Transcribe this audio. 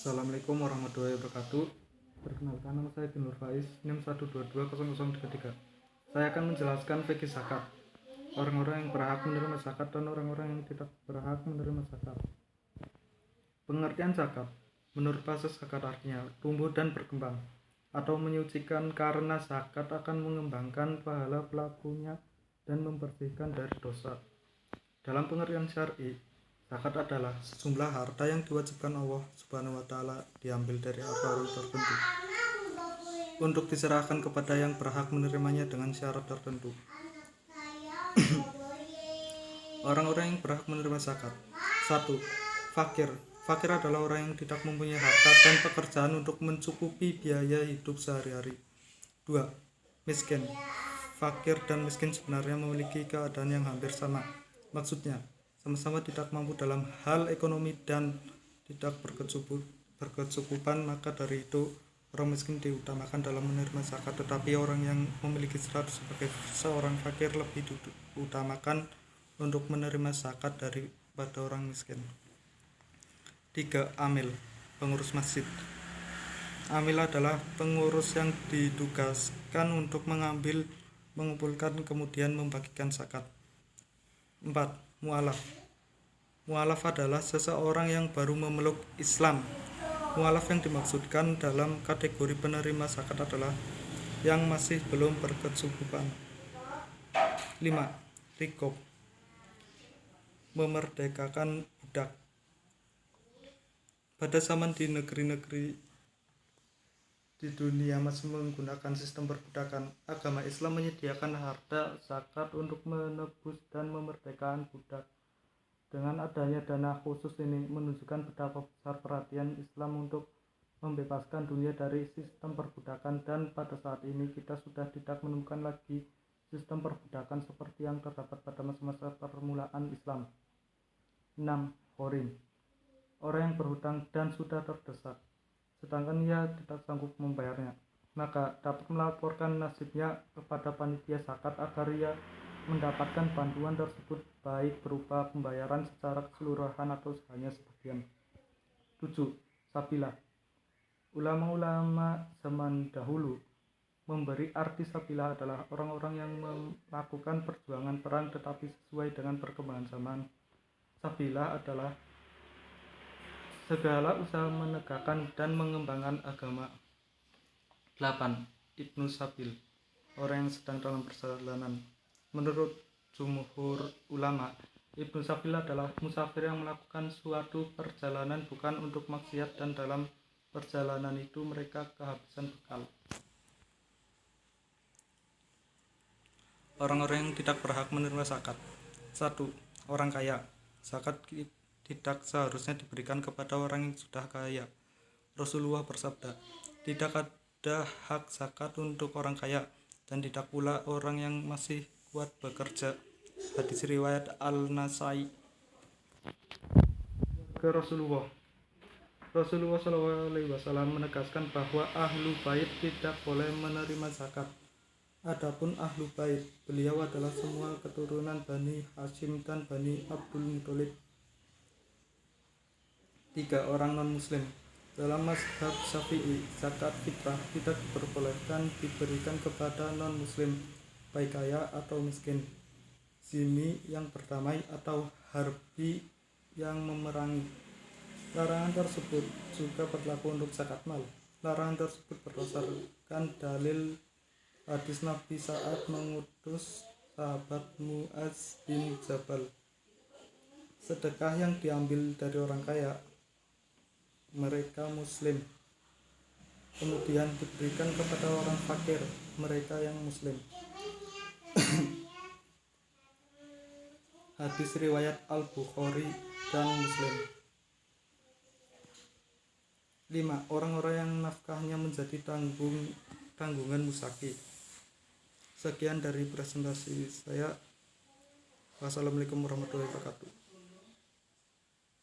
Assalamualaikum warahmatullahi wabarakatuh. Perkenalkan, nama saya Nur Faiz, NIM 1220033. Saya akan menjelaskan fikih zakat. Orang-orang yang berhak menerima zakat dan orang-orang yang tidak berhak menerima zakat. Pengertian zakat. Menurut bahasa zakat artinya tumbuh dan berkembang atau menyucikan, karena zakat akan mengembangkan pahala pelakunya dan membersihkan dari dosa. Dalam pengertian syar'i, zakat adalah sejumlah harta yang diwajibkan Allah Subhanahu wa taala diambil dari harta tertentu untuk diserahkan kepada yang berhak menerimanya dengan syarat tertentu. Orang-orang yang berhak menerima zakat. 1. Fakir. Fakir adalah orang yang tidak mempunyai harta dan pekerjaan untuk mencukupi biaya hidup sehari-hari. 2. Miskin. Fakir dan miskin sebenarnya memiliki keadaan yang hampir sama. Maksudnya, sama-sama tidak mampu dalam hal ekonomi dan tidak berkecukupan, maka dari itu orang miskin diutamakan dalam menerima zakat, tetapi orang yang memiliki status sebagai seorang fakir lebih diutamakan untuk menerima zakat daripada orang miskin. 3. Amil, pengurus masjid. Amil adalah pengurus yang ditugaskan untuk mengumpulkan kemudian membagikan zakat. 4. Mu'alaf. Mu'alaf adalah seseorang yang baru memeluk Islam. Mu'alaf yang dimaksudkan dalam kategori penerima zakat adalah yang masih belum berkecukupan. 5. Riqab, memerdekakan budak. Pada zaman di negeri-negeri di dunia masih menggunakan sistem perbudakan, agama Islam menyediakan harta zakat untuk menebus dan memerdekakan budak. Dengan adanya dana khusus ini menunjukkan betapa besar perhatian Islam untuk membebaskan dunia dari sistem perbudakan, dan pada saat ini kita sudah tidak menemukan lagi sistem perbudakan seperti yang terdapat pada masa-masa permulaan Islam. 6. Ghorim, orang yang berhutang dan sudah terdesak sedangkan ia tidak sanggup membayarnya, maka dapat melaporkan nasibnya kepada panitia zakat agar ia mendapatkan bantuan tersebut, baik berupa pembayaran secara keseluruhan atau hanya sebagian. 7. Sabilah. Ulama-ulama zaman dahulu memberi arti sabilah adalah orang-orang yang melakukan perjuangan perang tetapi sesuai dengan perkembangan zaman. Sabilah adalah segala usaha menegakkan dan mengembangkan agama. 8. Ibnu Sabil, orang yang sedang dalam perjalanan. Menurut jumhur ulama, Ibnu Sabil adalah musafir yang melakukan suatu perjalanan bukan untuk maksiat dan dalam perjalanan itu mereka kehabisan bekal. Orang-orang yang tidak berhak menerima zakat. 1. Orang kaya. Zakat tidak seharusnya diberikan kepada orang yang sudah kaya. Rasulullah bersabda, tidak ada hak zakat untuk orang kaya dan tidak pula orang yang masih kuat bekerja. Hadis riwayat Al-Nasai. Rasulullah SAW menegaskan bahwa ahlu bait tidak boleh menerima zakat. Adapun ahlu bait, beliau adalah semua keturunan Bani Hashim dan Bani Abdul Muthalib. 3. Orang non-muslim. Dalam mazhab Syafi'i, zakat fitrah tidak diperbolehkan diberikan kepada non-muslim, baik kaya atau miskin, zimmi yang berdamai atau harbi yang memerangi. Larangan tersebut juga berlaku untuk zakat mal. Larangan tersebut berdasarkan dalil hadis Nabi saat mengutus sahabat Mu'adz bin Jabal. Sedekah yang diambil dari orang kaya, mereka muslim, kemudian diberikan kepada orang fakir, mereka yang muslim. Hadis riwayat Al-Bukhari dan Muslim. 5. Orang-orang yang nafkahnya menjadi tanggungan musaki. Sekian dari presentasi saya. Wassalamualaikum warahmatullahi wabarakatuh.